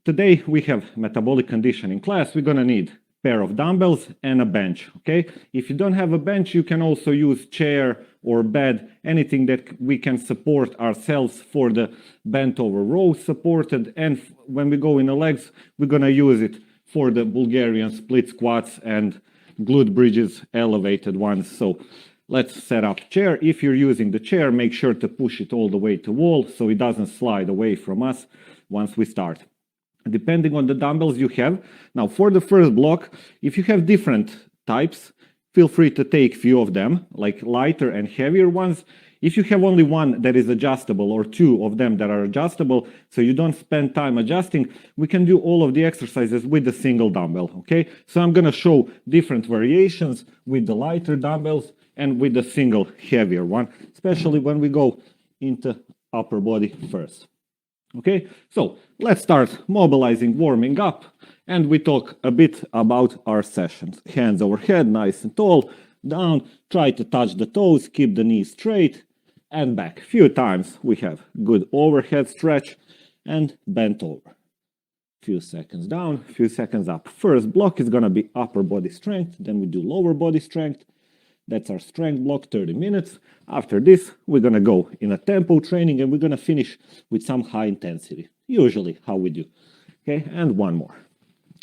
today we have metabolic conditioning class. We're gonna need pair of dumbbells and a bench, okay? If you don't have a bench, you can also use chair or bed, anything that we can support ourselves for the bent over row supported. And when we go in the legs, we're gonna use it for the Bulgarian split squats and glute bridges, elevated ones. So let's set up chair. If you're using the chair, make sure to push it all the way to wall so it doesn't slide away from us once we start. Depending on the dumbbells you have. Now for the first block, if you have different types, feel free to take few of them, like lighter and heavier ones. If you have only one that is adjustable or two of them that are adjustable, so you don't spend time adjusting, we can do all of the exercises with a single dumbbell, okay? So I'm gonna show different variations with the lighter dumbbells and with the single heavier one, especially when we go into upper body first. Okay, so let's start mobilizing, warming up, and we talk a bit about our sessions. Hands overhead, nice and tall, down, try to touch the toes, keep the knees straight, and back. Few times we have good overhead stretch and bent over. Few seconds down, few seconds up. First block is gonna be upper body strength, then we do lower body strength. That's our strength block, 30 minutes. After this, we're gonna go in a tempo training and we're gonna finish with some high intensity, usually how we do. Okay, and one more.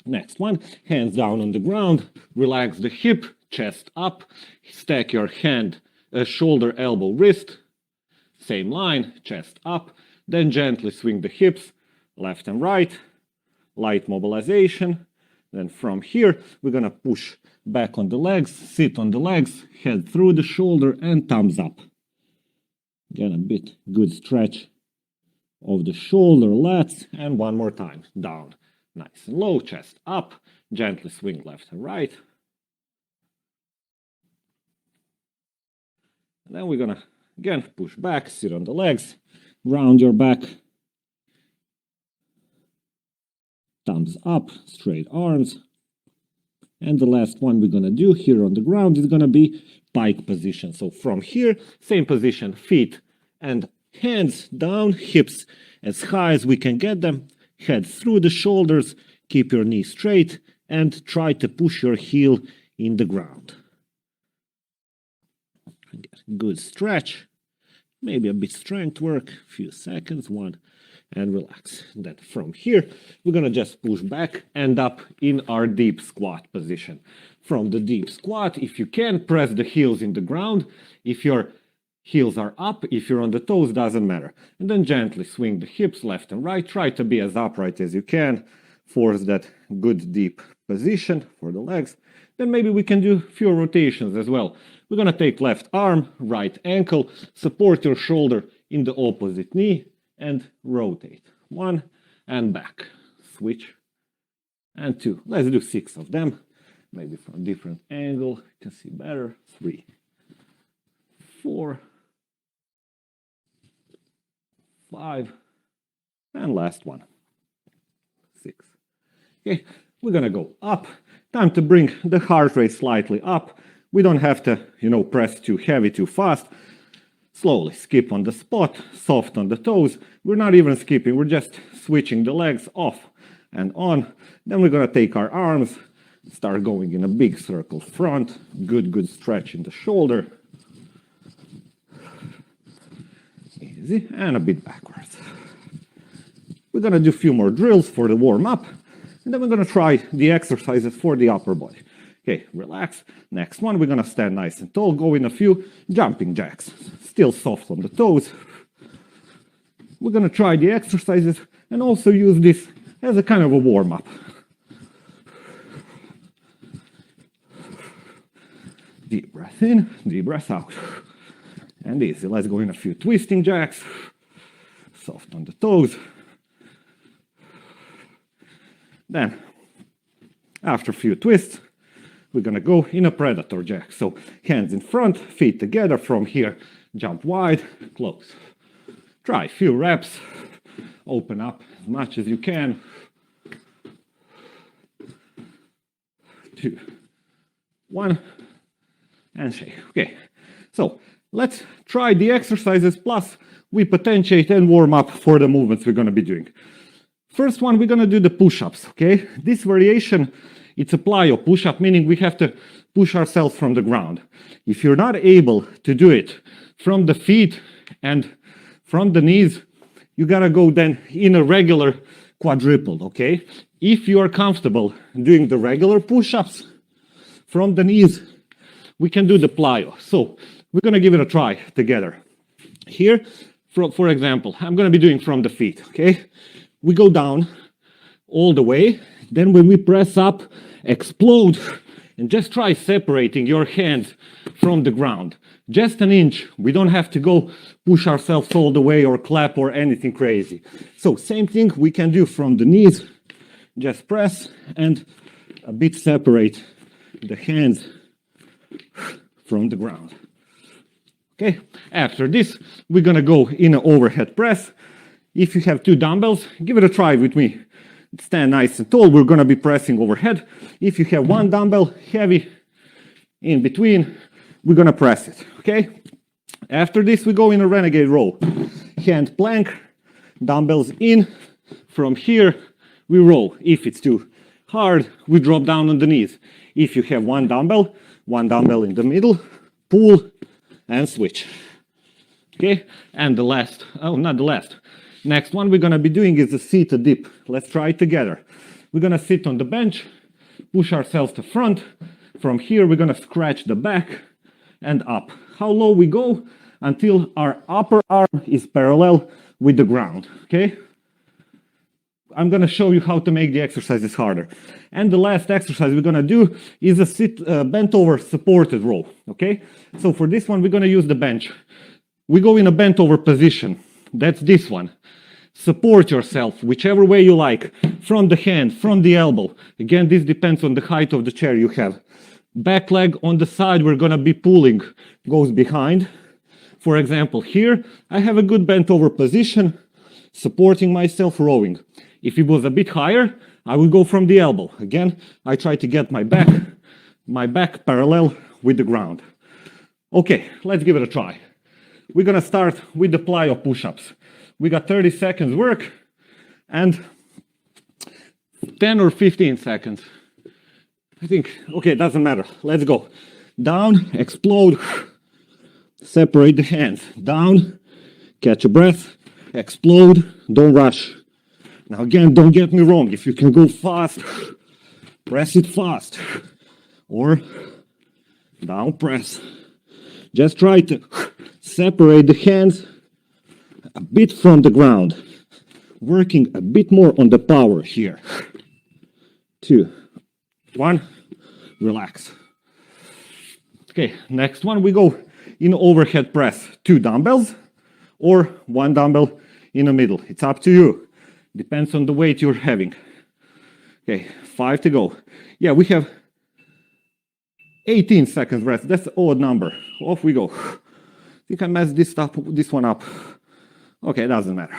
Next one, hands down on the ground, relax the hip, chest up, stack your hand, shoulder, elbow, wrist, same line, chest up, then gently swing the hips, left and right, light mobilization. Then from here, we're gonna push back on the legs, sit on the legs, head through the shoulder and thumbs up. Again, a bit good stretch of the shoulder, lats, and one more time, down. Nice and low, chest up, gently swing left and right. And then we're gonna, again, push back, sit on the legs, round your back, thumbs up, straight arms. And the last one we're gonna do here on the ground is gonna be pike position. So from here, same position, feet and hands down, hips as high as we can get them, head through the shoulders, keep your knee straight, and try to push your heel in the ground. Good stretch, maybe a bit strength work, few seconds, one, and relax. Then from here, we're gonna just push back, end up in our deep squat position. From the deep squat, if you can, press the heels in the ground. If your heels are up, if you're on the toes, doesn't matter. And then gently swing the hips left and right. Try to be as upright as you can. Force that good deep position for the legs. Then maybe we can do few rotations as well. We're gonna take left arm, right ankle, support your shoulder in the opposite knee, and rotate. One and back. Switch and two. Let's do 6 of them. Maybe from a different angle. You can see better. 3, 4, 5, and last one. 6. Okay, we're gonna go up. Time to bring the heart rate slightly up. We don't have to, press too heavy, too fast. Slowly skip on the spot, soft on the toes. We're not even skipping, we're just switching the legs off and on. Then we're gonna take our arms, start going in a big circle front, good stretch in the shoulder. Easy, and a bit backwards. We're gonna do a few more drills for the warm up, and then we're gonna try the exercises for the upper body. Okay, relax. Next one, we're gonna stand nice and tall, go in a few jumping jacks. Still soft on the toes. We're gonna try the exercises and also use this as a kind of a warm-up. Deep breath in, deep breath out. And easy. Let's go in a few twisting jacks. Soft on the toes. Then, after a few twists, we're gonna go in a predator jack. So hands in front, feet together. From here, jump wide, close. Try a few reps. Open up as much as you can. 2, 1, and shake. Okay, so let's try the exercises, plus we potentiate and warm up for the movements we're gonna be doing. First one, we're gonna do the push-ups, okay? This variation, it's a plyo push-up, meaning we have to push ourselves from the ground. If you're not able to do it from the feet and from the knees, you gotta go then in a regular quadruple, okay? If you are comfortable doing the regular push-ups from the knees, we can do the plyo. So we're gonna give it a try together. Here, for example, I'm gonna be doing from the feet, okay? We go down all the way, then when we press up, explode, and just try separating your hands from the ground. Just an inch. We don't have to go push ourselves all the way or clap or anything crazy. So same thing we can do from the knees. Just press and a bit separate the hands from the ground. Okay, after this, we're gonna go in an overhead press. If you have 2 dumbbells, give it a try with me. Stand nice and tall, we're gonna be pressing overhead. If you have 1 dumbbell heavy in between, we're gonna press it, okay? After this, we go in a Renegade Row. Hand plank, dumbbells in. From here, we row. If it's too hard, we drop down on the knees. If you have 1 dumbbell in the middle, pull and switch. Okay, and the last, oh, not the last. Next one we're gonna be doing is a seated dip. Let's try it together. We're gonna sit on the bench, push ourselves to front. From here, we're gonna scratch the back and up. How low we go? Until our upper arm is parallel with the ground, okay? I'm gonna show you how to make the exercises harder. And the last exercise we're gonna do is a bent over supported row, okay? So for this one, we're gonna use the bench. We go in a bent over position. That's this one. Support yourself whichever way you like, from the hand, from the elbow. Again, this depends on the height of the chair you have. Back leg on the side, we're gonna be pulling, goes behind. For example, here, I have a good bent over position, supporting myself, rowing. If it was a bit higher, I would go from the elbow. Again, I try to get my back parallel with the ground. Okay, let's give it a try. We're gonna start with the plyo push-ups. We got 30 seconds work and 10 or 15 seconds. I think, okay, it doesn't matter. Let's go. Down, explode, separate the hands. Down, catch a breath, explode, don't rush. Now again, don't get me wrong. If you can go fast, press it fast. Or down press. Just try to separate the hands a bit from the ground. Working a bit more on the power here. 2, 1, relax. Okay, next one we go in overhead press. 2 dumbbells or 1 dumbbell in the middle. It's up to you. Depends on the weight you're having. Okay, 5 to go. Yeah, we have 18 seconds rest. That's an odd number. Off we go. I think I messed this one up. Okay, it doesn't matter.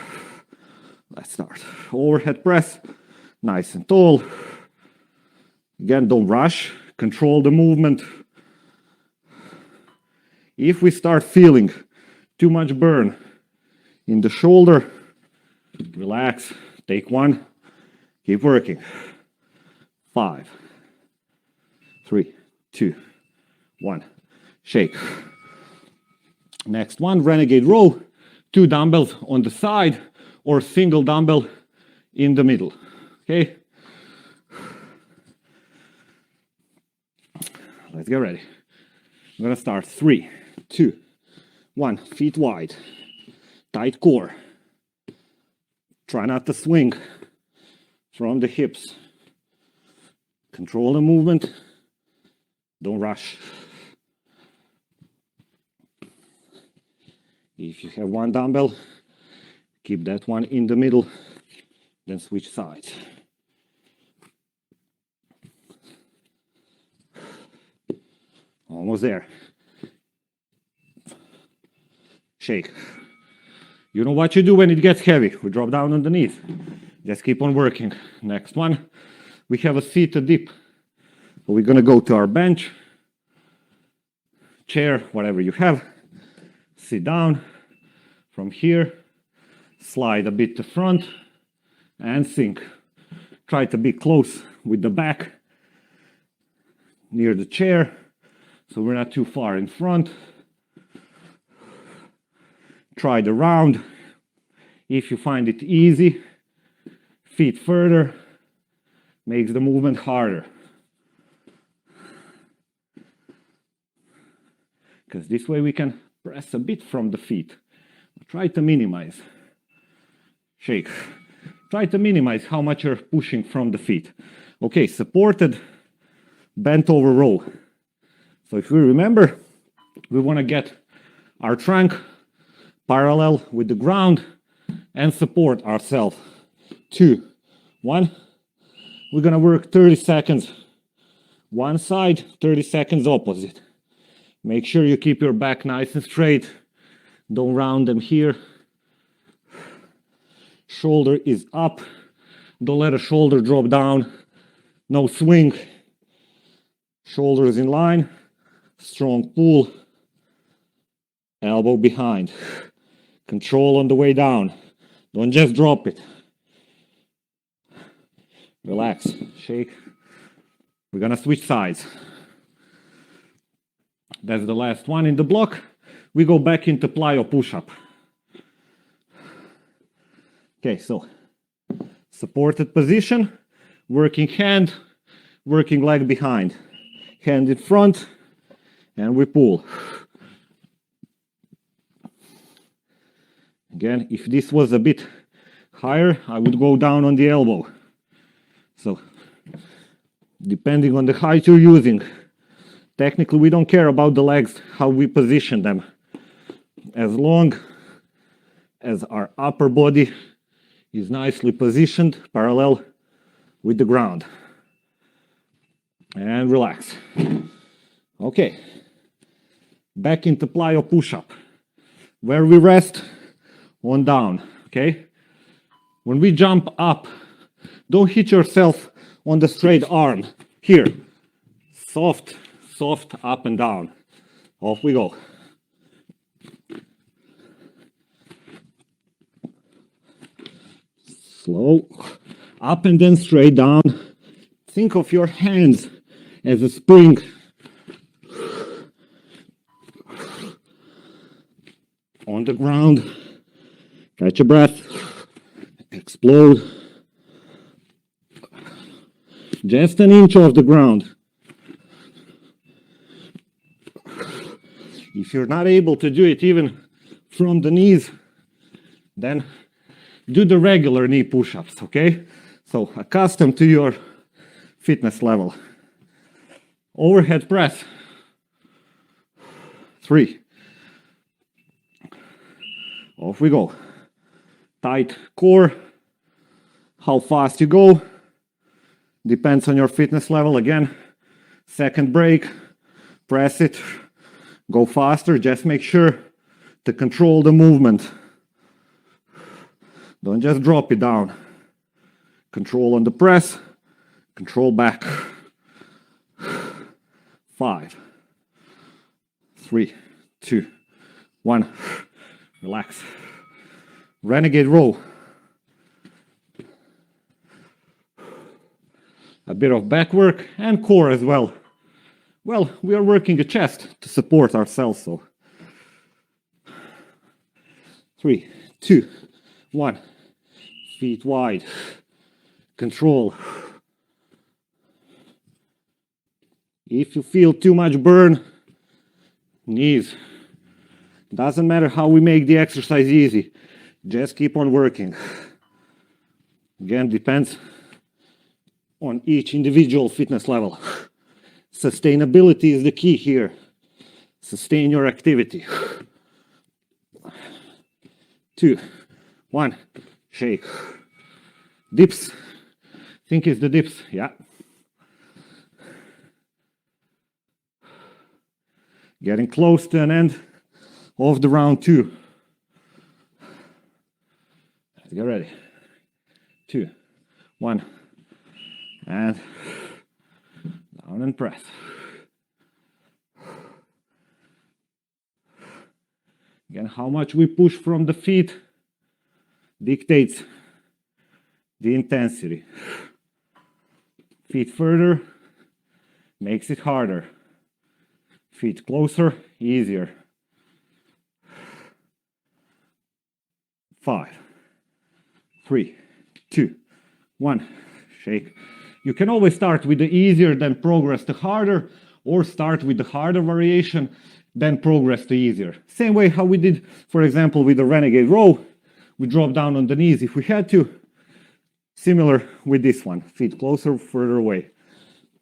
Let's start. Overhead press, nice and tall. Again, don't rush. Control the movement. If we start feeling too much burn in the shoulder, relax. Take 1. Keep working. 5, 3, 2, 1. Shake. Next one, Renegade Row. 2 dumbbells on the side or single dumbbell in the middle. Okay? Let's get ready. I'm gonna start. 3, 2, 1. Feet wide. Tight core. Try not to swing from the hips. Control the movement. Don't rush. If you have 1 dumbbell, keep that one in the middle, then switch sides. Almost there. Shake. You know what you do when it gets heavy. We drop down on the knees. Just keep on working. Next one, we have a seated dip. We're gonna go to our bench, chair, whatever you have. Sit down. From here, slide a bit to front, and sink. Try to be close with the back, near the chair, so we're not too far in front. Try the round. If you find it easy, feet further, makes the movement harder. Because this way we can press a bit from the feet. Try to minimize. Shake. Try to minimize how much you're pushing from the feet. Okay, supported bent over row. So if we remember, we want to get our trunk parallel with the ground and support ourselves. 2, 1. We're going to work 30 seconds one side, 30 seconds opposite. Make sure you keep your back nice and straight. Don't round them here. Shoulder is up. Don't let a shoulder drop down. No swing. Shoulders in line. Strong pull. Elbow behind. Control on the way down. Don't just drop it. Relax. Shake. We're gonna switch sides. That's the last one in the block. We go back into Plyo Push Up. Okay, so supported position, working hand, working leg behind. Hand in front, and we pull. Again, if this was a bit higher, I would go down on the elbow. So, depending on the height you're using, technically we don't care about the legs, how we position them. As long as our upper body is nicely positioned, parallel with the ground. And relax. Okay. Back into Plyo Push Up, where we rest on down, okay? When we jump up, don't hit yourself on the straight arm. Here, soft, soft up and down. Off we go. Slow, up and then straight down. Think of your hands as a spring. On the ground, catch a breath, explode. Just an inch off the ground. If you're not able to do it even from the knees, then do the regular knee push-ups, okay? So accustomed to your fitness level. Overhead press. 3. Off we go. Tight core. How fast you go depends on your fitness level. Again, second break, press it, go faster. Just make sure to control the movement. Don't just drop it down. Control on the press, control back. 5, 3, 2, 1. Relax. Renegade Row. A bit of back work and core as well. Well, we are working the chest to support ourselves, so. 3, 2, 1. Feet wide. Control. If you feel too much burn, knees. Doesn't matter how we make the exercise easy. Just keep on working. Again, depends on each individual fitness level. Sustainability is the key here. Sustain your activity. 2, 1, shake. Dips. Think it's the dips, yeah. Getting close to an end of the round 2. Let's get ready. 2, 1, and down and press. Again, how much we push from the feet dictates the intensity. Feet further makes it harder. Feet closer, easier. 5, 3, 2, 1. Shake. You can always start with the easier, then progress to harder, or start with the harder variation, then progress to easier. Same way how we did, for example, with the Renegade Row. We drop down on the knees if we had to. Similar with this one. Feet closer, further away.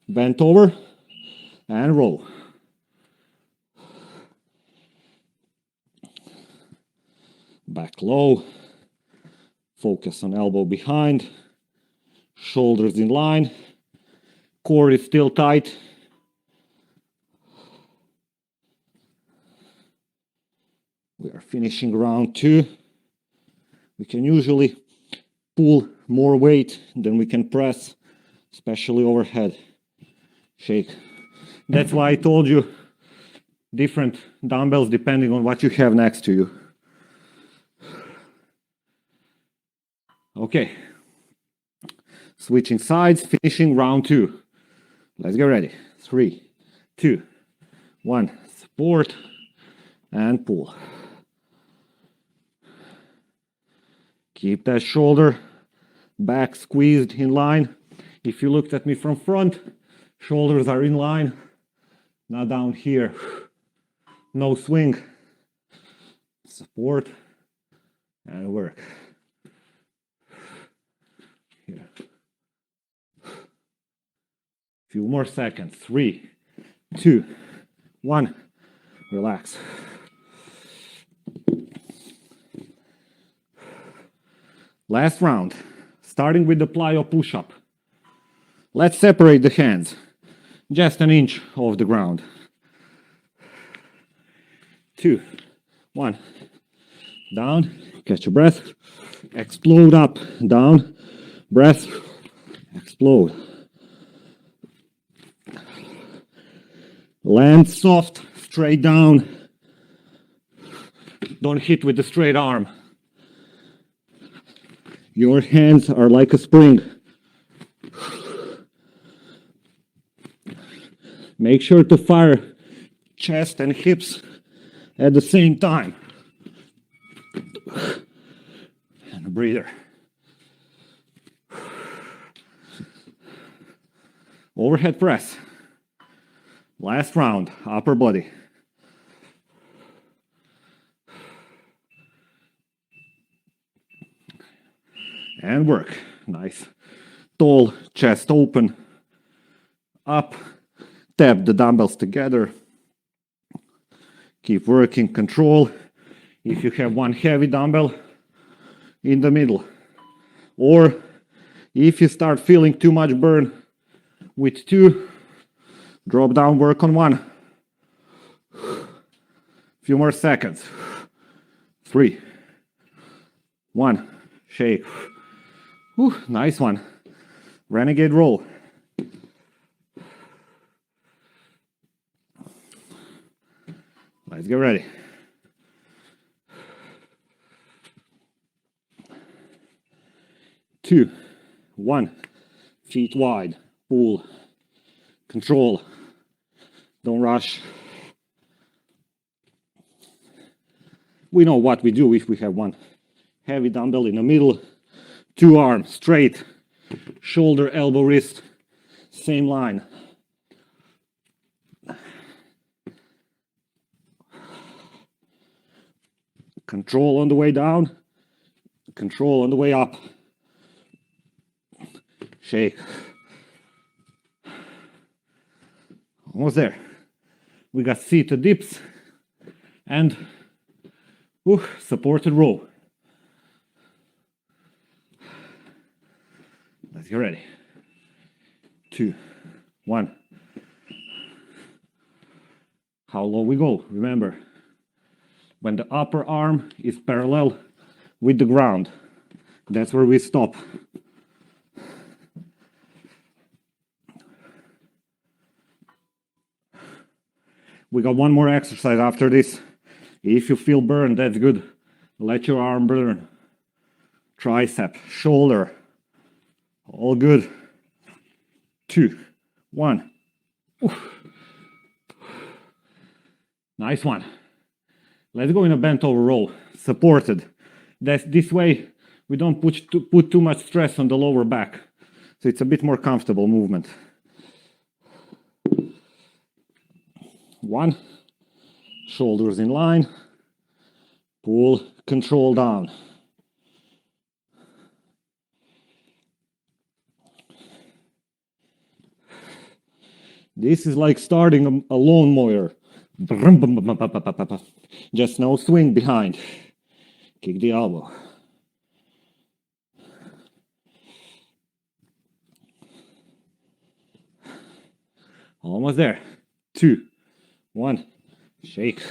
Bent over and roll. Back low. Focus on elbow behind. Shoulders in line. Core is still tight. We are finishing round 2. We can usually pull more weight than we can press, especially overhead. Shake. That's why I told you different dumbbells depending on what you have next to you. Okay. Switching sides, finishing round 2. Let's get ready. 3, 2, 1. Support and pull. Keep that shoulder back squeezed in line. If you looked at me from front, shoulders are in line, not down here. No swing. Support and work. Here. Few more seconds. 3, 2, 1. Relax. Last round, starting with the Plyo Push Up. Let's separate the hands, just an inch off the ground. 2, 1. Down, catch your breath. Explode up, down, breath, explode. Land soft, straight down. Don't hit with the straight arm. Your hands are like a spring. Make sure to fire chest and hips at the same time. And a breather. Overhead press. Last round, upper body. And work. Nice. Tall, chest open. Up. Tap the dumbbells together. Keep working. Control. If you have one heavy dumbbell in the middle. Or if you start feeling too much burn with 2, drop down, work on 1. Few more seconds. 3, 1. Shake. Whew, nice one. Renegade Row. Let's get ready. Two, 1. Feet wide. Pull. Control. Don't rush. We know what we do if we have one heavy dumbbell in the middle. 2 arms straight, shoulder, elbow, wrist, same line. Control on the way down, control on the way up. Shake. Almost there. We got seated dips and supported row. Let's get ready. 2, 1. How low we go? Remember, when the upper arm is parallel with the ground, that's where we stop. We got one more exercise after this. If you feel burned, that's good. Let your arm burn. Tricep, shoulder, All good. 2, 1. Oof. Nice one. Let's go in a bent over row, supported. This way we don't put too much stress on the lower back. So it's a bit more comfortable movement. 1. Shoulders in line. Pull, control down. This is like starting a lawnmower. Just no swing behind. Kick the elbow. Almost there. 2, 1. Shake.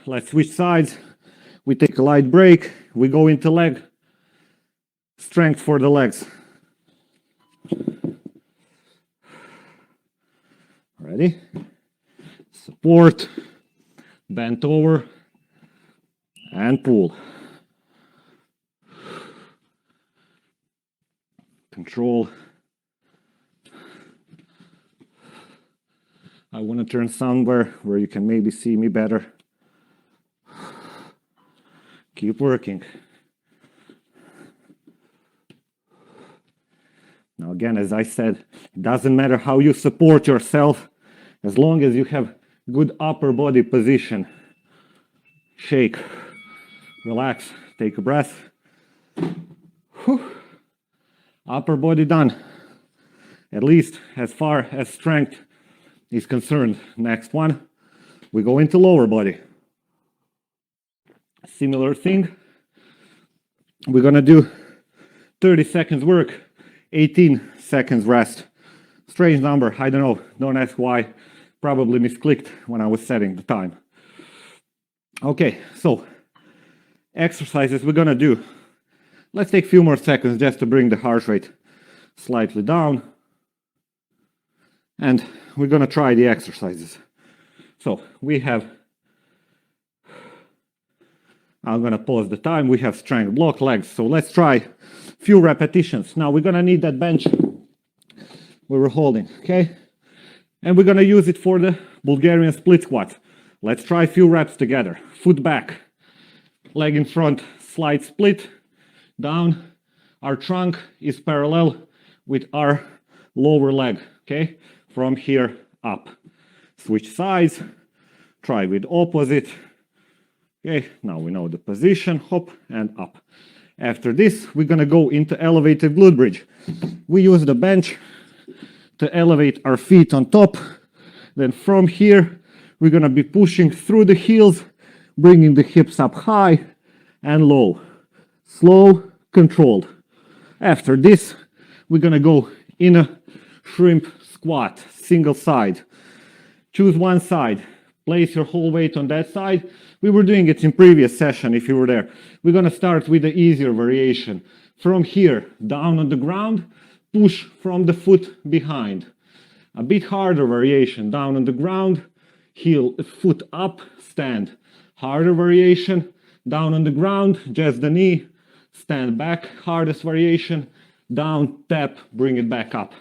Let's switch sides. We take a light break. We go into leg. Strength for the legs. Ready? Support, bent over, and pull. Control. I want to turn somewhere where you can maybe see me better. Keep working. Now again, as I said, it doesn't matter how you support yourself, as long as you have good upper body position. Shake, relax, take a breath. Whew. Upper body done, at least as far as strength is concerned. Next one, we go into lower body. Similar thing. We're gonna do 30 seconds work, 18 seconds rest. Strange number, I don't know, don't ask why. Probably misclicked when I was setting the time. Okay, so exercises we're gonna do. Let's take a few more seconds just to bring the heart rate slightly down. And we're gonna try the exercises. So we have, I'm gonna pause the time. We have strength block legs. So let's try a few repetitions. Now we're gonna need that bench we were holding, okay? And we're gonna use it for the Bulgarian split squat. Let's try a few reps together. Foot back, leg in front, slide split, down. Our trunk is parallel with our lower leg, okay? From here up. Switch sides, try with opposite. Okay, now we know the position, hop and up. After this, we're gonna go into elevated glute bridge. We use the bench to elevate our feet on top. Then from here, we're gonna be pushing through the heels, bringing the hips up high and low. Slow, controlled. After this, we're gonna go in a shrimp squat, single side. Choose one side. Place your whole weight on that side. We were doing it in previous session if you were there. We're gonna start with the easier variation. From here, down on the ground, push from the foot behind. A bit harder variation, down on the ground, heel, foot up, stand. Harder variation, down on the ground, just the knee, stand back. Hardest variation, down, tap, bring it back up.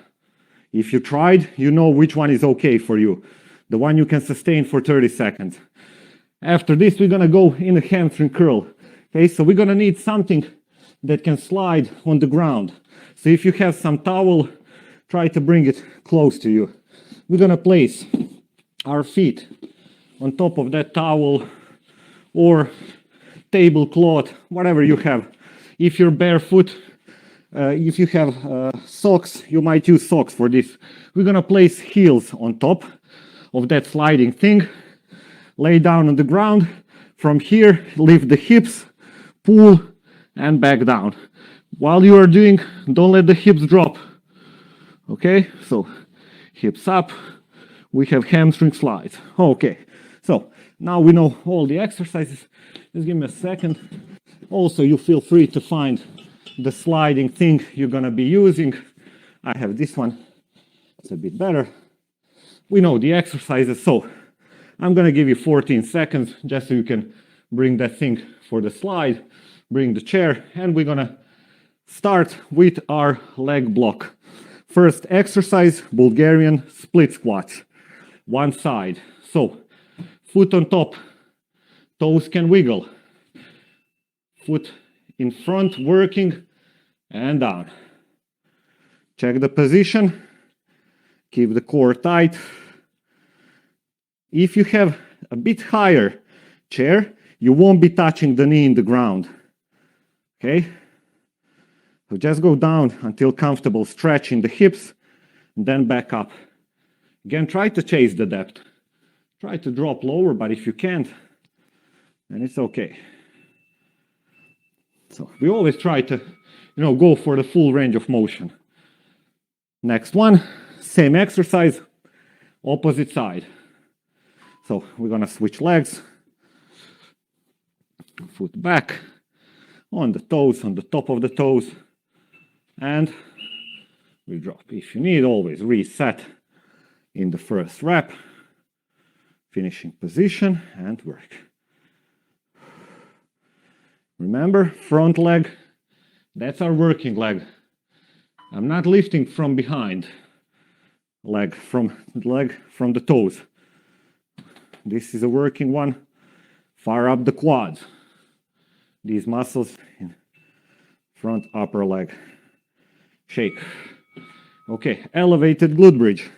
If you tried, you know which one is okay for you. The one you can sustain for 30 seconds. After this, we're gonna go in a hamstring curl. Okay, so we're gonna need something that can slide on the ground. So if you have some towel, try to bring it close to you. We're gonna place our feet on top of that towel or tablecloth, whatever you have. If you're barefoot, if you have socks, you might use socks for this. We're gonna place heels on top of that sliding thing. Lay down on the ground. From here, lift the hips, pull, and back down. While you are doing, don't let the hips drop. Okay, so hips up. We have hamstring slides. Okay, so now we know all the exercises. Just give me a second. Also, you feel free to find the sliding thing you're gonna be using. I have this one. It's a bit better. We know the exercises, so I'm gonna give you 14 seconds just so you can bring that thing for the slide, bring the chair, and we're gonna start with our leg block. First exercise, Bulgarian split squats. One side. So, foot on top, toes can wiggle. Foot in front, working, and down. Check the position. Keep the core tight. If you have a bit higher chair, you won't be touching the knee in the ground. Okay? So just go down until comfortable, stretching the hips, and then back up. Again, try to chase the depth. Try to drop lower, but if you can't, then it's okay. So we always try to, go for the full range of motion. Next one, same exercise, opposite side. So we're gonna switch legs, foot back, on the toes, on the top of the toes, and we drop. If you need, always reset in the first rep, finishing position, and work. Remember, front leg, that's our working leg. I'm not lifting from behind, leg from the toes. This is a working one, far up the quads. These muscles in front upper leg. Shake. Okay, elevated glute bridge.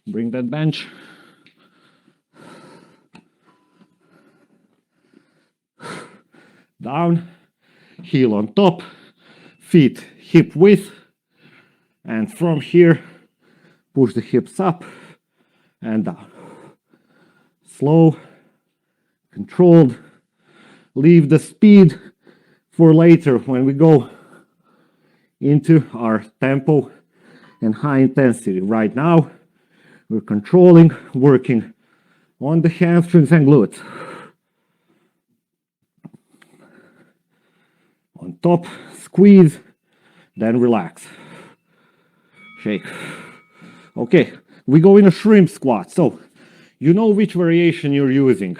Bring that bench. Down, heel on top, feet hip width, and from here, push the hips up and down. Slow, controlled. Leave the speed for later when we go into our tempo and high intensity. Right now, we're controlling, working on the hamstrings and glutes. On top, squeeze, then relax. Shake. Okay, we go in a shrimp squat. So, you know which variation you're using.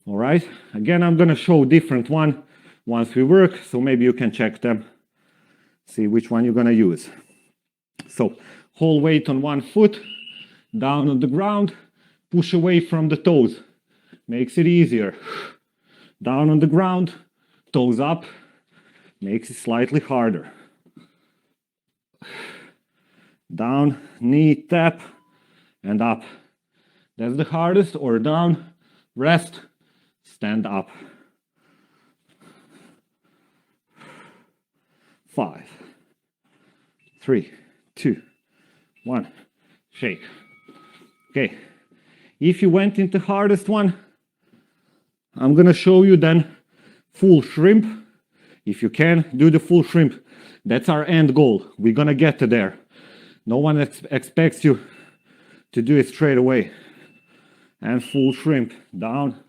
All right, again, I'm gonna show different one once we work, so maybe you can check them, see which one you're gonna use. So, hold weight on one foot, down on the ground, push away from the toes. Makes it easier. Down on the ground, toes up, makes it slightly harder. Down, knee tap, and up. That's the hardest, or down, rest, stand up. 5, 3, 2, 1, shake. Okay, if you went into hardest one, I'm gonna show you then full shrimp. If you can, do the full shrimp. That's our end goal. We're gonna get to there. No one expects you to do it straight away. And full shrimp, down,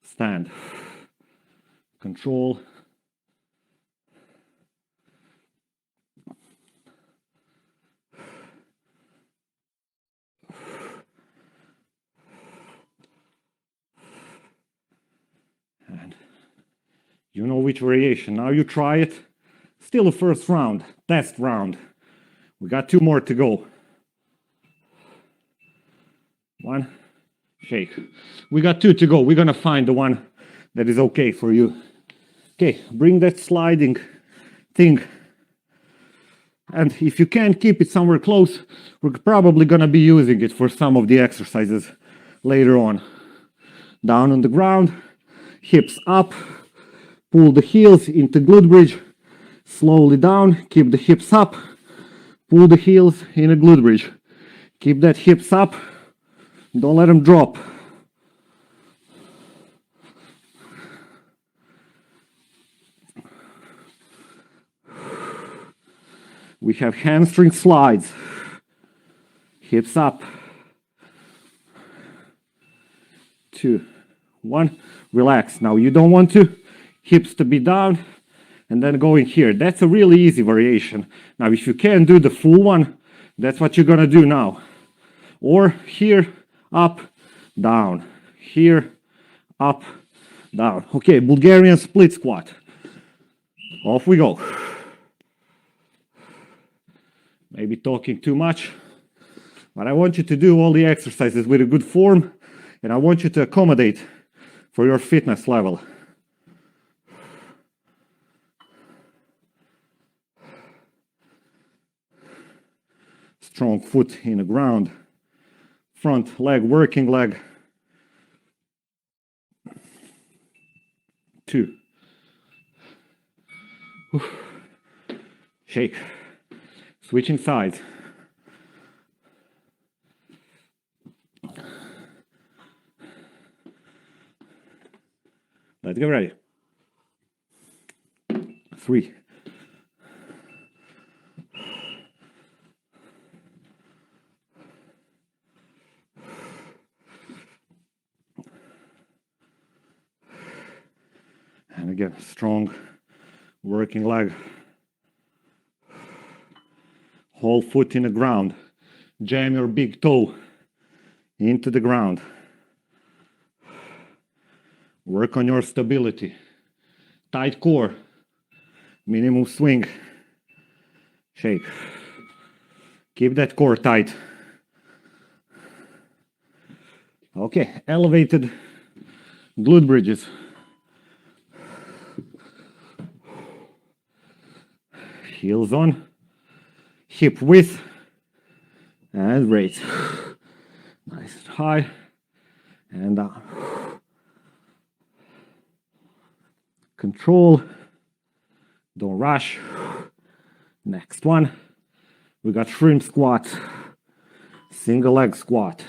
stand, control. And you know which variation. Now you try it. Still the first round, test round. We got 2 more to go. 1, shake. We got 2 to go. We're gonna find the one that is okay for you. Okay, bring that sliding thing. And if you can't keep it somewhere close, we're probably gonna be using it for some of the exercises later on. Down on the ground, hips up, pull the heels into glute bridge, slowly down, keep the hips up, pull the heels in a glute bridge. Keep that hips up, don't let them drop. We have hamstring slides. Hips up. 2, 1. Relax. Now you don't want hips to be down and then going here. That's a really easy variation. Now if you can't do the full one, that's what you're gonna do now. Or here, up, down. Here, up, down. Okay, Bulgarian split squat. Off we go. Maybe talking too much, but I want you to do all the exercises with a good form, and I want you to accommodate for your fitness level. Strong foot in the ground. Front leg, working leg. 2. Shake. Switching sides. Let's get ready. 3. And again, strong working leg. Whole foot in the ground. Jam your big toe into the ground. Work on your stability. Tight core. Minimum swing. Shake. Keep that core tight. Okay, elevated glute bridges. Heels on. Hip width. And raise. Nice and high. And down. Control. Don't rush. Next one. We got shrimp squat. Single leg squat.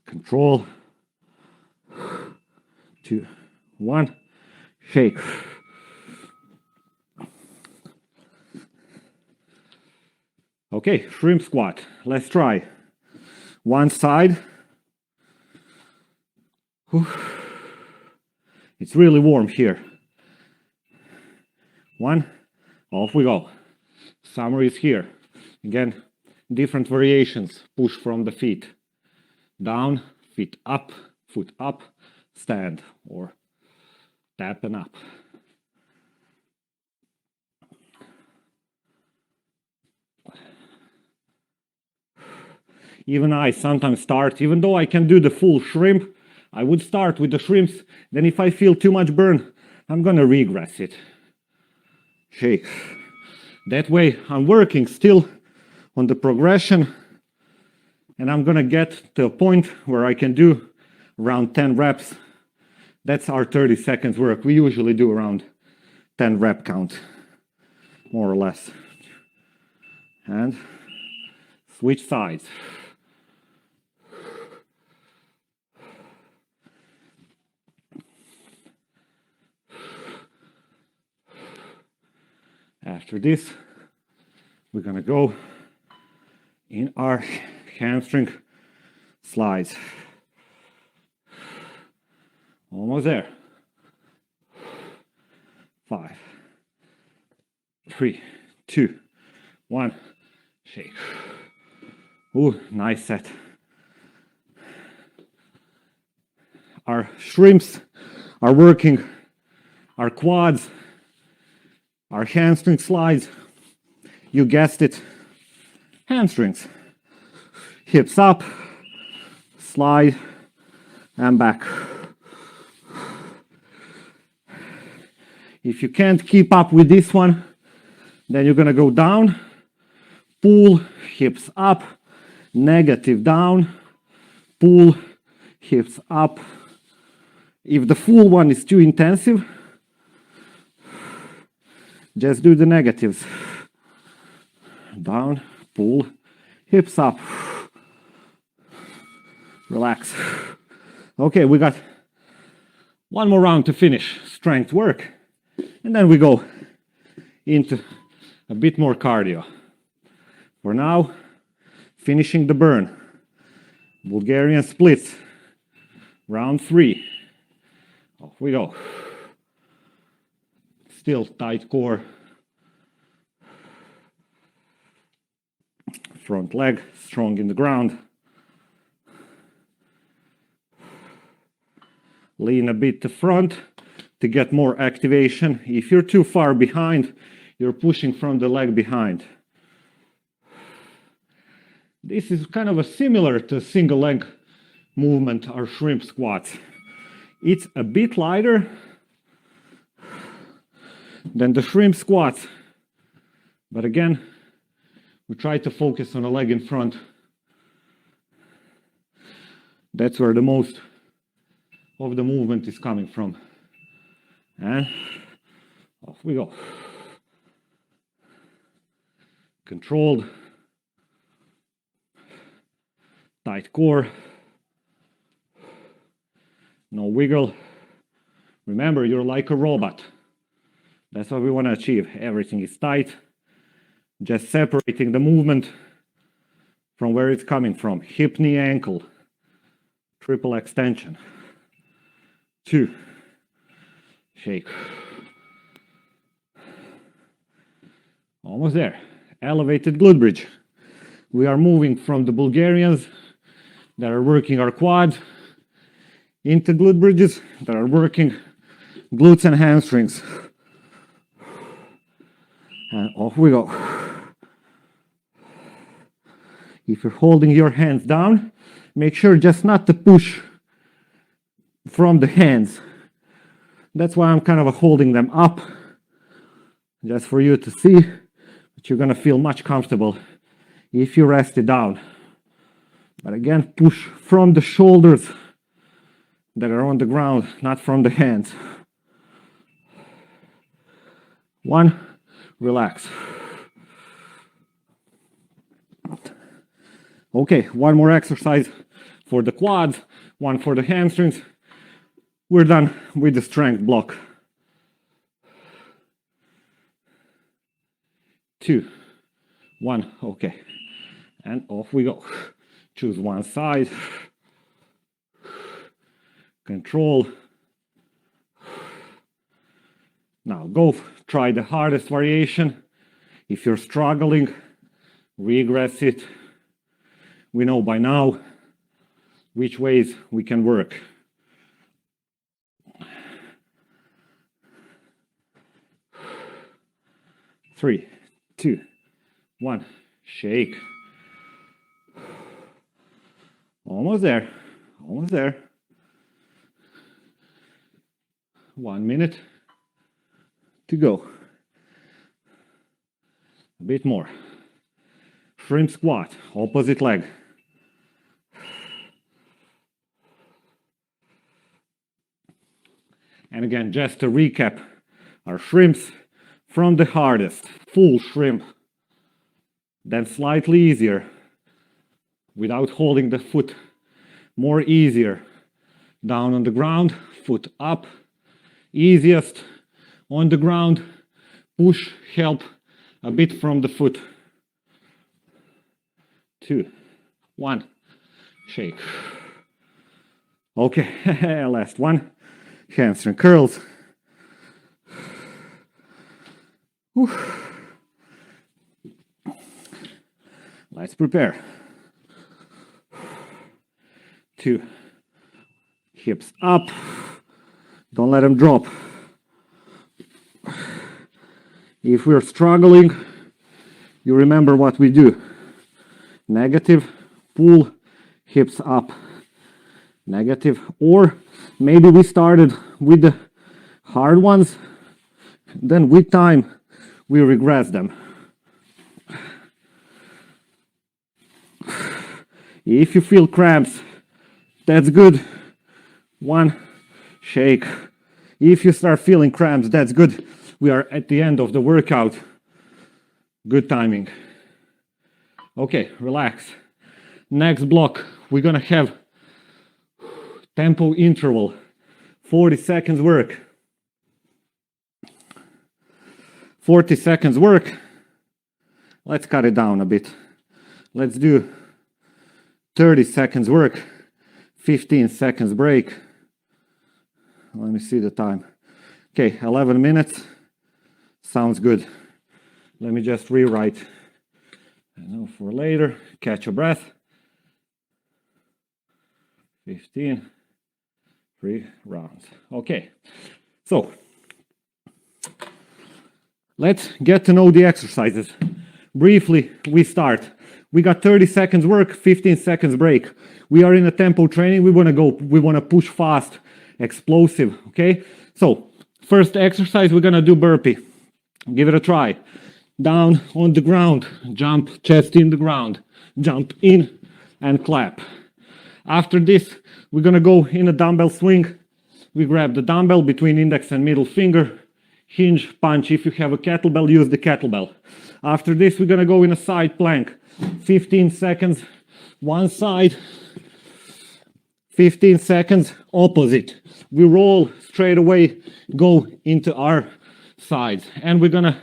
Control. 2, 1. Shake. Okay, shrimp squat. Let's try. One side. It's really warm here. 1. Off we go. Summer is here. Again, different variations. Push from the feet. Down, feet up, foot up, stand, or tap and up. Even I sometimes start, even though I can do the full shrimp, I would start with the shrimps. Then if I feel too much burn, I'm gonna regress it. Shake. That way I'm working still on the progression, and I'm gonna get to a point where I can do around 10 reps. That's our 30 seconds work. We usually do around 10 rep count, more or less. And switch sides. After this, we're gonna go in our hamstring slides. Almost there. 5, 3, 2, 1. Shake. Ooh, nice set. Our shrimps are working our quads, our hamstring slides. You guessed it. Hamstrings. Hips up, slide, and back. If you can't keep up with this one, then you're gonna go down, pull, hips up, negative down, pull, hips up. If the full one is too intensive, just do the negatives. Down, pull, hips up. Relax. Okay, we got one more round to finish strength work. And then we go into a bit more cardio. For now, finishing the burn. Bulgarian splits. Round 3. Off we go. Still tight core. Front leg strong in the ground. Lean a bit to front to get more activation. If you're too far behind, you're pushing from the leg behind. This is kind of similar to single leg movement or shrimp squats. It's a bit lighter than the shrimp squats, but again, we try to focus on a leg in front. That's where the most of the movement is coming from. And off we go. Controlled, tight core, no wiggle. Remember, you're like a robot. That's what we want to achieve. Everything is tight, just separating the movement from where it's coming from. Hip, knee, ankle, triple extension. 2, shake. Almost there. Elevated glute bridge. We are moving from the Bulgarians that are working our quads into glute bridges that are working glutes and hamstrings. And off we go. If you're holding your hands down, make sure just not to push from the hands. That's why I'm kind of holding them up, just for you to see, but you're gonna feel much comfortable if you rest it down. But again, push from the shoulders that are on the ground, not from the hands. 1, relax. Okay, one more exercise for the quads, one for the hamstrings. We're done with the strength block. 2, 1, okay. And off we go. Choose one side. Control. Now go try the hardest variation. If you're struggling, regress it. We know by now which ways we can work. Three, 2, 1, shake. Almost there, almost there. 1 minute to go. A bit more. Shrimp squat, opposite leg. And again, just to recap, our shrimps from the hardest, full shrimp, then slightly easier, without holding the foot, more easier, down on the ground, foot up, easiest on the ground, push, help a bit from the foot. 2, 1, shake. Okay, last one, hamstring curls. Whew. Let's prepare. 2, hips up, don't let them drop. If we're struggling, you remember what we do. Negative, pull, hips up. Negative, or maybe we started with the hard ones, then with time we regress them. If you feel cramps, that's good. 1, shake. If you start feeling cramps, that's good. We are at the end of the workout. Good timing. Okay, relax. Next block, we're gonna have tempo interval, 40 seconds work. 40 seconds work. Let's cut it down a bit. Let's do 30 seconds work, 15 seconds break. Let me see the time. Okay, 11 minutes. Sounds good. Let me just rewrite And now for later, catch your breath. 15, 3 rounds. Okay, so let's get to know the exercises. Briefly, we start. We got 30 seconds work, 15 seconds break. We are in a tempo training. We want to push fast, explosive, okay? So, first exercise, we're gonna do burpee. Give it a try. Down on the ground, jump, chest in the ground, jump in and clap. After this, we're gonna go in a dumbbell swing. We grab the dumbbell between index and middle finger, hinge, punch. If you have a kettlebell, use the kettlebell. After this, we're gonna go in a side plank. 15 seconds, one side, 15 seconds, opposite. We roll straight away, go into our sides. And we're gonna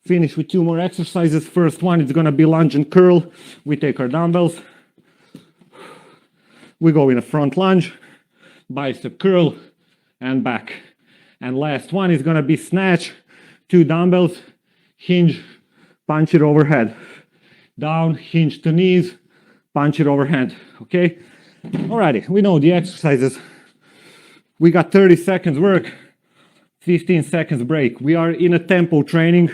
finish with 2 more exercises. First one is gonna be lunge and curl. We take our dumbbells. We go in a front lunge, bicep curl, and back. And last one is gonna be snatch. 2 dumbbells, hinge, punch it overhead. Down, hinge to knees, punch it overhead, okay? Alrighty, we know the exercises. We got 30 seconds work, 15 seconds break. We are in a tempo training.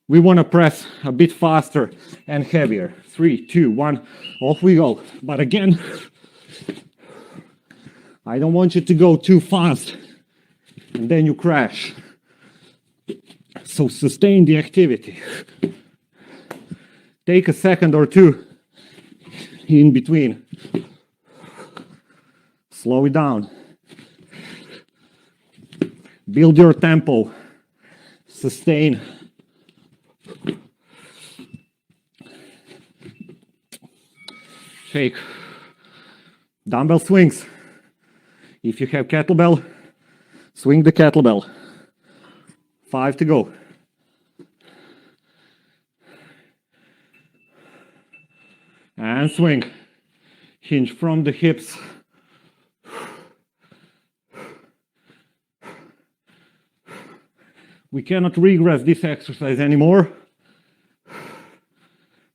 We want to press a bit faster and heavier. 3, 2, 1, off we go. But again, I don't want you to go too fast and then you crash. So sustain the activity. Take a second or two in between. Slow it down. Build your tempo. Sustain. Shake. Dumbbell swings. If you have kettlebell, swing the kettlebell. 5 to go. And swing. Hinge from the hips. We cannot regress this exercise anymore.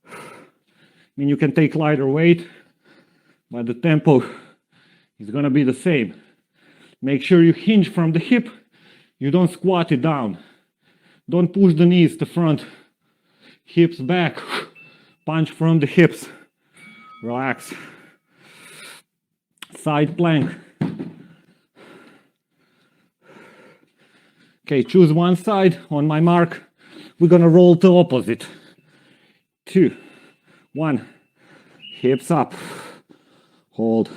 I mean, you can take lighter weight, but the tempo is going to be the same. Make sure you hinge from the hip. You don't squat it down. Don't push the knees to front. Hips back. Punch from the hips. Relax. Side plank. Okay, choose one side. On my mark, we're gonna roll to opposite. 2, 1. Hips up. Hold.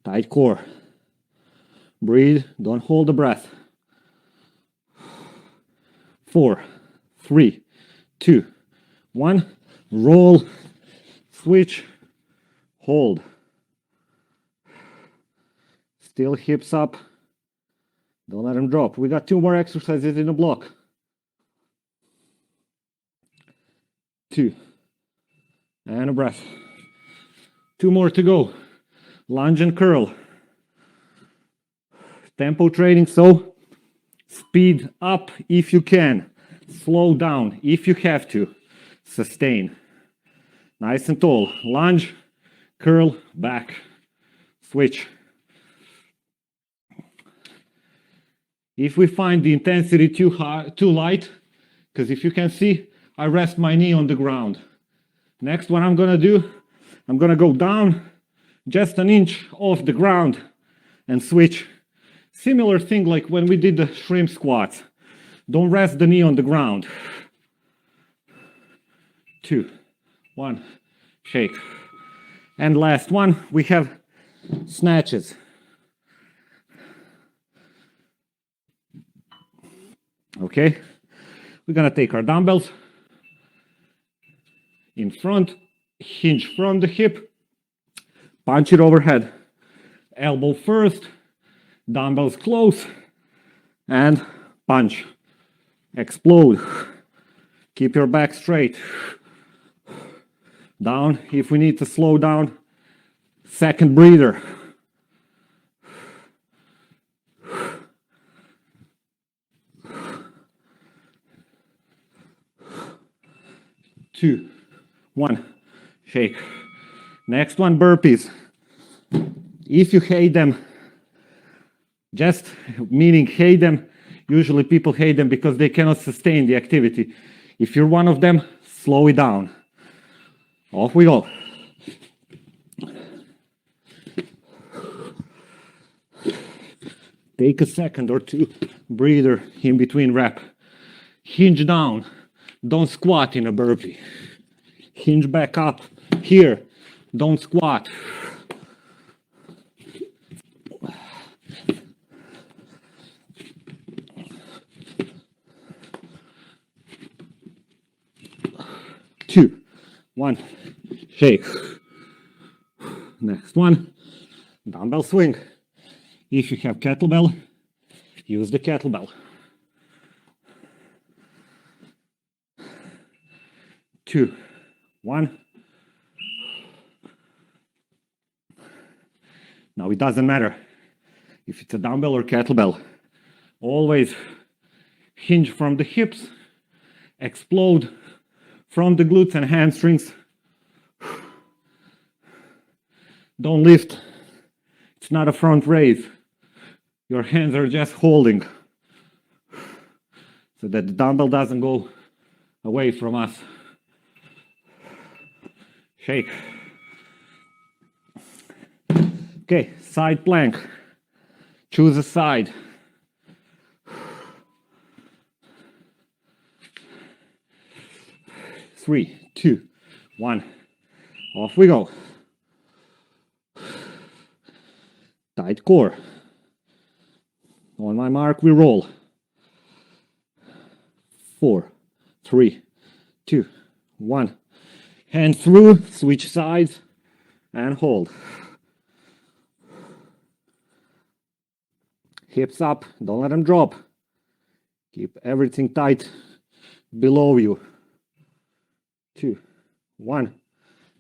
Tight core. Breathe. Don't hold the breath. 4, 3, 2, 1. Roll. Switch. Hold. Still hips up. Don't let them drop. We got 2 more exercises in the block. 2. And a breath. 2 more to go. Lunge and curl. Tempo training, so speed up if you can. Slow down if you have to. Sustain. Nice and tall. Lunge, curl, back. Switch. If we find the intensity too high, too light, because if you can see, I rest my knee on the ground. Next, what I'm gonna do, I'm gonna go down just an inch off the ground and switch. Similar thing like when we did the shrimp squats. Don't rest the knee on the ground. 2, 1, shake. And last one, we have snatches. Okay, we're gonna take our dumbbells in front, hinge from the hip, punch it overhead. Elbow first, dumbbells close, and punch. Explode. Keep your back straight. Down if we need to slow down. Second breather. 2, 1, shake. Next one, burpees. If you hate them, just meaning hate them, usually people hate them because they cannot sustain the activity. If you're one of them, slow it down. Off we go. Take a second or two, breather in between rep. Hinge down, don't squat in a burpee. Hinge back up, here, don't squat. Two, 1, shake. Next one, dumbbell swing. If you have kettlebell, use the kettlebell. 2, 1. Now it doesn't matter if it's a dumbbell or kettlebell. Always hinge from the hips, explode from the glutes and hamstrings. Don't lift. It's not a front raise. Your hands are just holding so that the dumbbell doesn't go away from us. Shake. Okay, side plank. Choose a side. Three, 2, 1. Off we go. Tight core. On my mark, we roll. 4, 3, 2, 1. Hand through, switch sides, and hold. Hips up, don't let them drop. Keep everything tight below you. 2, 1,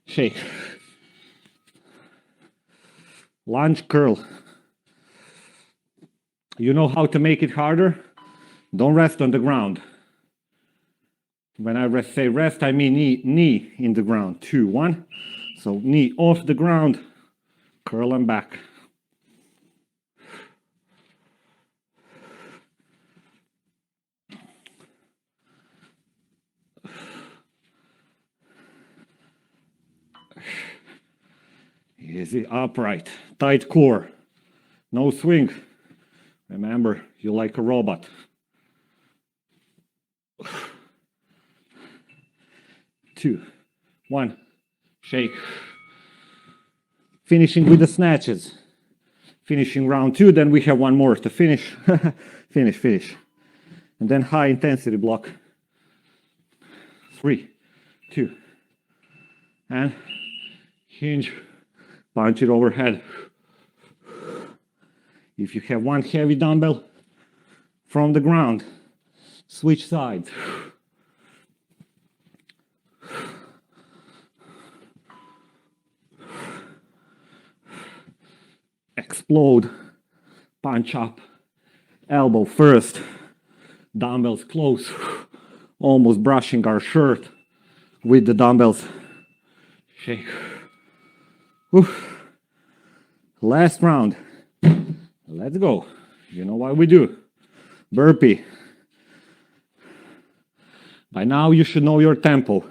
shake. Lunge curl. You know how to make it harder? Don't rest on the ground. When I say rest, I mean knee in the ground. 2, 1. So knee off the ground, curl and back. Easy, upright, tight core, no swing. Remember, you're like a robot. 2, 1, shake. Finishing with the snatches. Finishing round 2, then we have one more to finish. finish. And then high intensity block. 3, 2, and hinge. Punch it overhead. If you have one heavy dumbbell from the ground, switch sides. Explode, punch up, elbow first, dumbbells close, almost brushing our shirt with the dumbbells. Shake. Oof. Last round. Let's go. You know what we do. Burpee. By now you should know your tempo.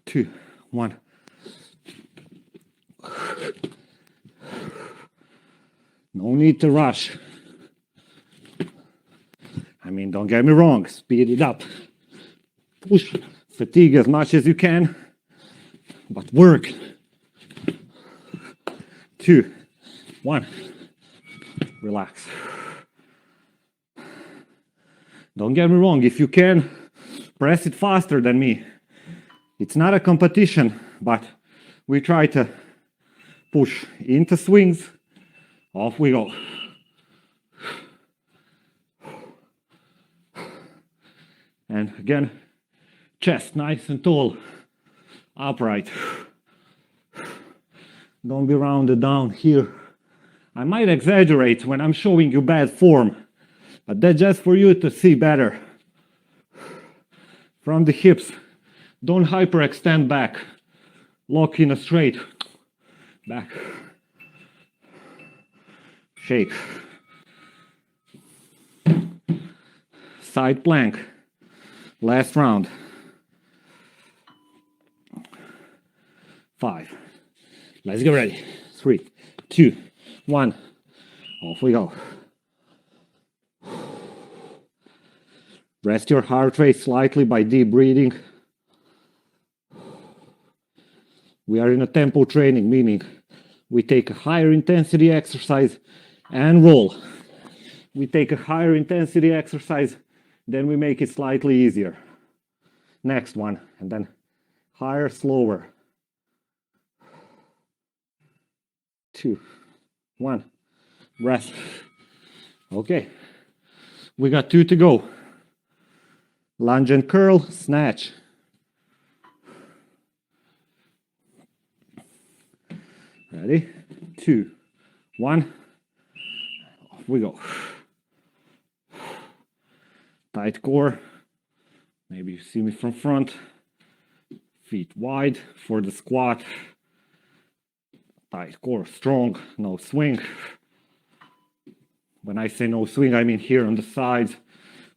Two, 1. No need to rush. I mean, don't get me wrong, speed it up. Push fatigue as much as you can, but work. 2, 1, relax. Don't get me wrong, if you can, press it faster than me. It's not a competition, but we try to push into swings. Off we go. And again, chest nice and tall, upright. Don't be rounded down here. I might exaggerate when I'm showing you bad form, but that's just for you to see better. From the hips, don't hyperextend back. Lock in a straight. Back. Shake. Side plank. Last round. 5. Let's get ready. 3, 2, 1. Off we go. Rest your heart rate slightly by deep breathing. We are in a tempo training, meaning we take a higher intensity exercise and roll. We take a higher intensity exercise, then we make it slightly easier. Next one, and then higher, slower. 2, 1, rest. Okay, we got 2 to go. Lunge and curl, snatch. Ready? 2, 1. Off we go. Tight core. Maybe you see me from front. Feet wide for the squat. Tight core, strong, no swing. When I say no swing, I mean here on the sides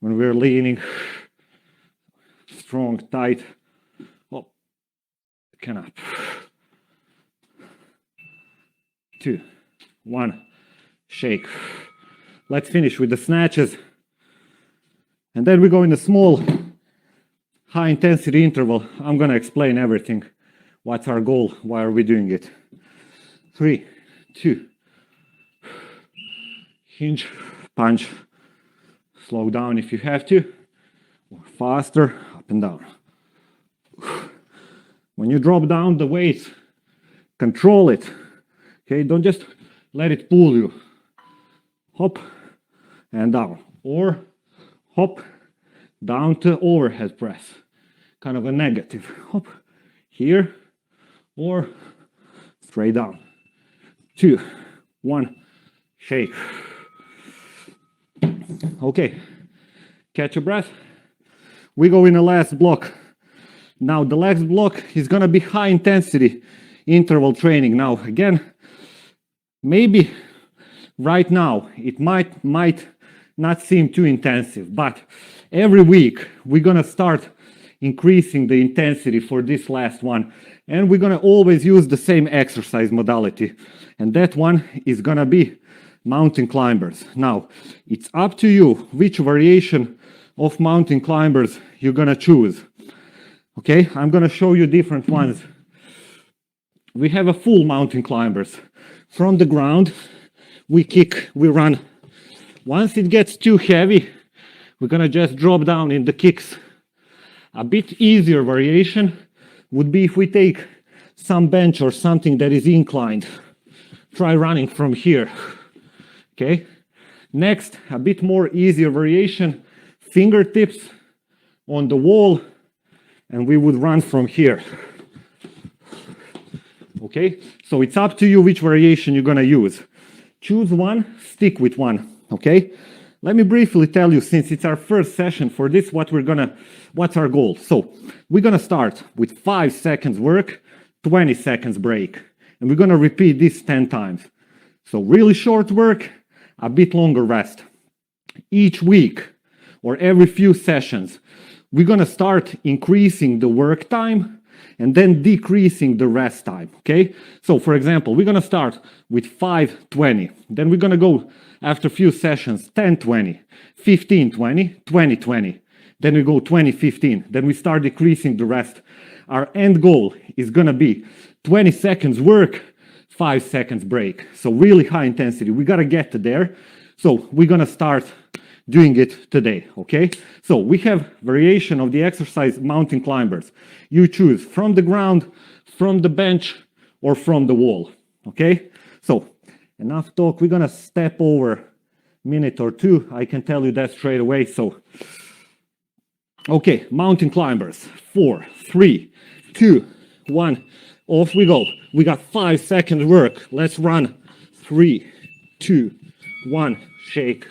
when we're leaning. Strong, tight. Up, can up. 2, 1, shake. Let's finish with the snatches. And then we go in a small, high intensity interval. I'm gonna explain everything. What's our goal? Why are we doing it? 3, 2. Hinge, punch. Slow down if you have to. Or faster, up and down. When you drop down the weight, control it. Okay, don't just let it pull you. Hop and down. Or hop down to overhead press. Kind of a negative. Hop here or straight down. 2, 1, shake. Okay, catch your breath. We go in the last block. Now the last block is gonna be high intensity interval training. Now again, maybe right now it might not seem too intensive, but every week we're gonna start increasing the intensity for this last one, and we're gonna always use the same exercise modality, and that one is gonna be mountain climbers. Now it's up to you which variation of mountain climbers you're gonna choose. Okay, I'm gonna show you different ones. We have a full mountain climbers. From the ground, we kick, we run. Once it gets too heavy, we're gonna just drop down in the kicks. A bit easier variation would be if we take some bench or something that is inclined. Try running from here. Okay. Next, a bit more easier variation, fingertips on the wall, and we would run from here. Okay, so it's up to you which variation you're gonna use. Choose one, stick with one. Okay, let me briefly tell you, since it's our first session for this, what's our goal. So we're gonna start with 5 seconds work, 20 seconds break, and we're gonna repeat this 10 times. So really short work, a bit longer rest. Each week or every few sessions, we're gonna start increasing the work time and then decreasing the rest time, okay? So for example, we're gonna start with 5-20, then we're gonna go after a few sessions, 10-20, 15-20, 20-20, then we go 20-15, then we start decreasing the rest. Our end goal is gonna be 20 seconds work, 5 seconds break. So really high intensity, we gotta get to there. So we're gonna start doing it today, okay? So we have variation of the exercise mountain climbers. You choose from the ground, from the bench, or from the wall, okay? So enough talk, we're gonna step over a minute or two. I can tell you that straight away, so. Okay, mountain climbers, 4, 3, 2, 1, off we go. We got 5 seconds work. Let's run. 3, 2, 1, shake.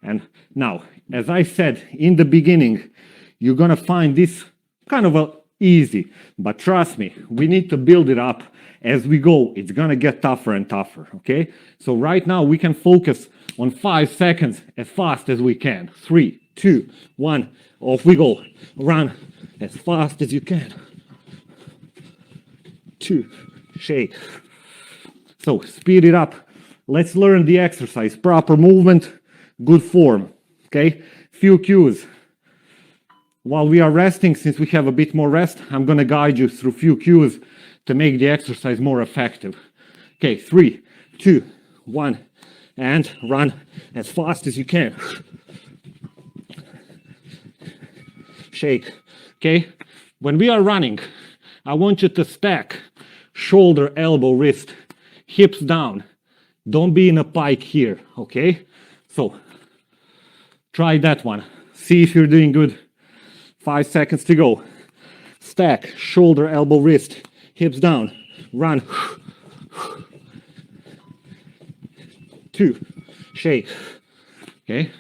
And now, as I said in the beginning, you're gonna find this kind of easy, but trust me, we need to build it up as we go. It's gonna get tougher and tougher, okay? So right now we can focus on 5 seconds as fast as we can. 3, 2, 1, off we go. Run as fast as you can. 2, shake. So speed it up. Let's learn the exercise. Proper movement, good form, okay? Few cues. While we are resting, since we have a bit more rest, I'm gonna guide you through few cues to make the exercise more effective. Okay, 3, 2, 1, and run as fast as you can. Shake, okay? When we are running, I want you to stack shoulder, elbow, wrist, hips down. Don't be in a pike here, okay? So, try that one. See if you're doing good. 5 seconds to go. Stack, shoulder, elbow, wrist, hips down. Run. 2, shake. Okay?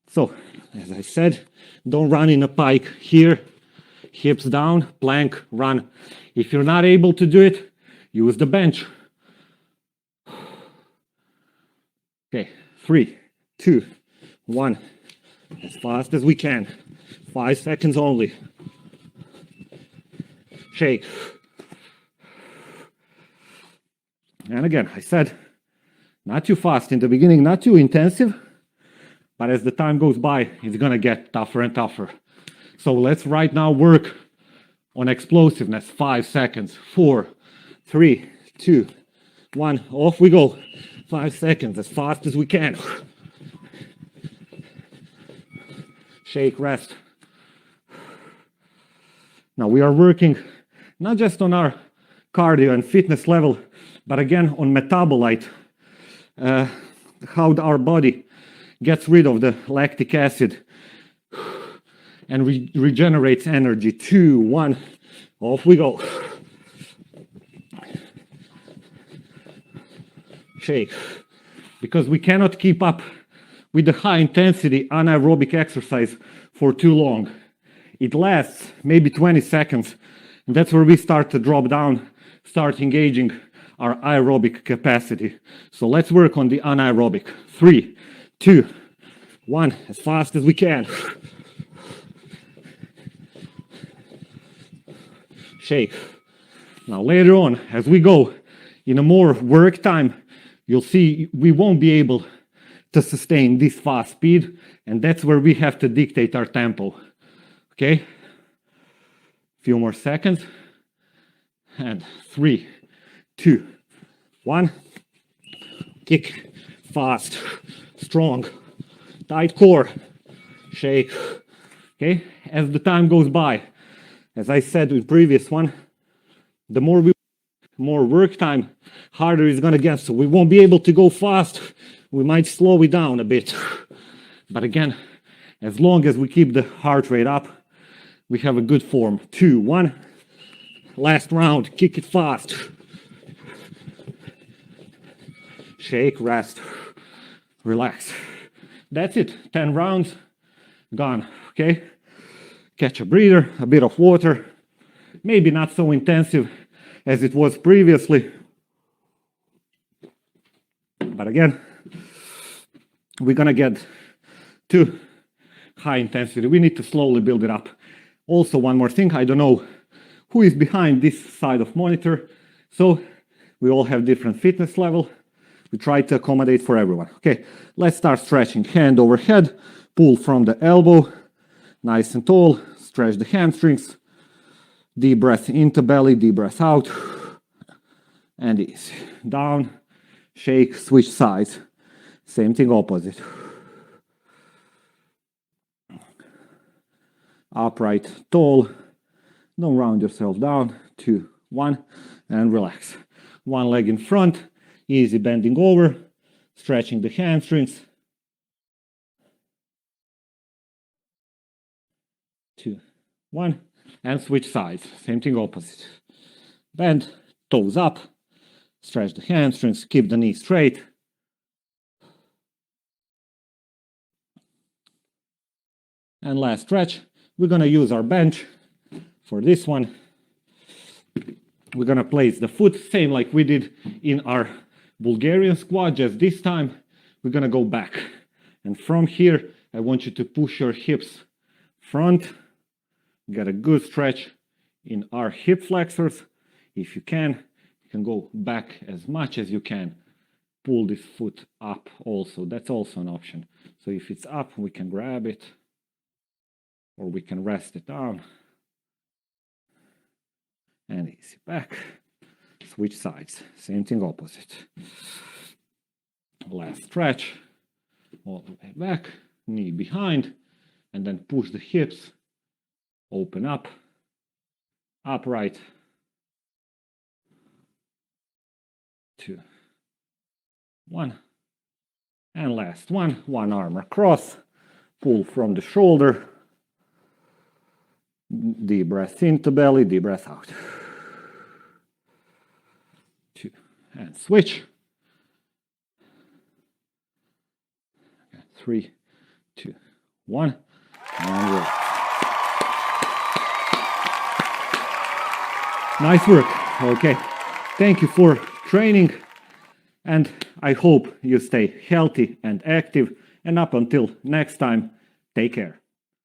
So, as I said, don't run in a pike here. Hips down, plank, run. If you're not able to do it, use the bench. Okay, 3, 2, 1. As fast as we can. 5 seconds only. Shake. And again, I said, not too fast in the beginning, not too intensive, but as the time goes by, it's gonna get tougher and tougher. So let's right now work on explosiveness. 5 seconds. 4, 3, 2, 1. Off we go. 5 seconds, as fast as we can. Shake, rest. Now we are working not just on our cardio and fitness level, but again on metabolite, how our body gets rid of the lactic acid and regenerates energy. 2, 1, off we go. Shake. Because we cannot keep up with the high intensity anaerobic exercise for too long. It lasts maybe 20 seconds, and that's where we start to drop down, start engaging our aerobic capacity. So let's work on the anaerobic. 3, 2, 1, as fast as we can. Shake. Now later on, as we go in a more work time, you'll see we won't be able to sustain this fast speed, and that's where we have to dictate our tempo. Okay? Few more seconds. And 3, 2, 1. Kick, fast, strong, tight core. Shake. Okay? As the time goes by, as I said in previous one, the more work time, harder it's gonna get. So we won't be able to go fast. We might slow it down a bit. But again, as long as we keep the heart rate up, we have a good form. 2, 1. Last round, kick it fast. Shake, rest, relax. That's it, 10 rounds, gone, okay? Catch a breather, a bit of water. Maybe not so intensive as it was previously. But again, we're gonna get too high intensity. We need to slowly build it up. Also, one more thing, I don't know who is behind this side of monitor. So we all have different fitness level. We try to accommodate for everyone. Okay, let's start stretching. Hand over head, pull from the elbow, nice and tall, stretch the hamstrings. Deep breath into belly, deep breath out. And easy. Down, shake, switch sides. Same thing opposite. Upright, tall. Don't round yourself down. 2, 1, and relax. One leg in front, easy bending over, stretching the hamstrings. 2, 1, and switch sides. Same thing opposite. Bend, toes up, Stretch the hamstrings, keep the knee straight. And last stretch, we're going to use our bench for this one. We're going to place the foot, same like we did in our Bulgarian squat, just this time we're going to go back. And from here, I want you to push your hips front. Get a good stretch in our hip flexors. If you can go back as much as you can. Pull this foot up also. That's also an option. So if it's up, we can grab it, or we can rest it down. And easy back. Switch sides. Same thing opposite. Last stretch. All the way back. Knee behind. And then push the hips. Open up. Upright. 2, 1. And last one. One arm across. Pull from the shoulder. Deep breath into belly. Deep breath out. 2. And switch. 3, 2, 1. And roll. Nice work. Okay. Thank you for training. And I hope you stay healthy and active. And up until next time, take care.